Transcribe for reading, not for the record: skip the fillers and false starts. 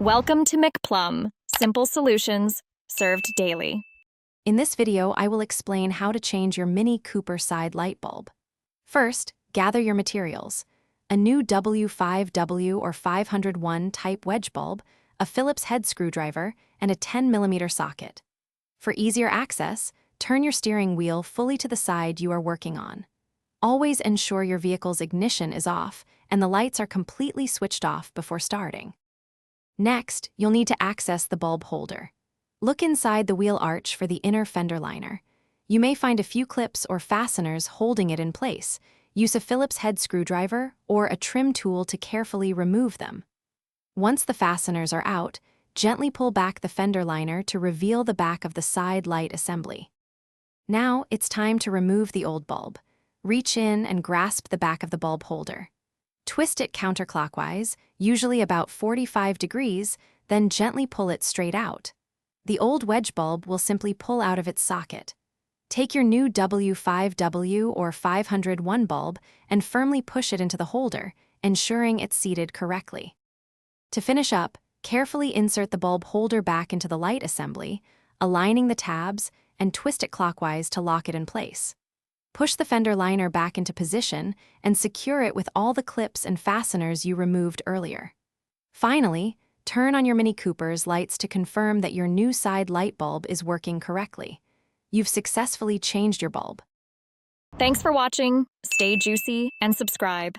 Welcome to McPlum, simple solutions served daily. In this video, I will explain how to change your Mini Cooper side light bulb. First, gather your materials. A new W5W or 501 type wedge bulb, a Phillips head screwdriver, and a 10mm socket. For easier access, turn your steering wheel fully to the side you are working on. Always ensure your vehicle's ignition is off and the lights are completely switched off before starting. Next, you'll need to access the bulb holder. Look inside the wheel arch for the inner fender liner. You may find a few clips or fasteners holding it in place. Use a Phillips head screwdriver or a trim tool to carefully remove them. Once the fasteners are out, gently pull back the fender liner to reveal the back of the side light assembly. Now it's time to remove the old bulb. Reach in and grasp the back of the bulb holder. Twist it counterclockwise, usually about 45 degrees, then gently pull it straight out. The old wedge bulb will simply pull out of its socket. Take your new W5W or 501 bulb and firmly push it into the holder, ensuring it's seated correctly. To finish up, carefully insert the bulb holder back into the light assembly, aligning the tabs, and twist it clockwise to lock it in place. Push the fender liner back into position and secure it with all the clips and fasteners you removed earlier. Finally, turn on your Mini Cooper's lights to confirm that your new side light bulb is working correctly. You've successfully changed your bulb. Thanks for watching. Stay juicy and subscribe.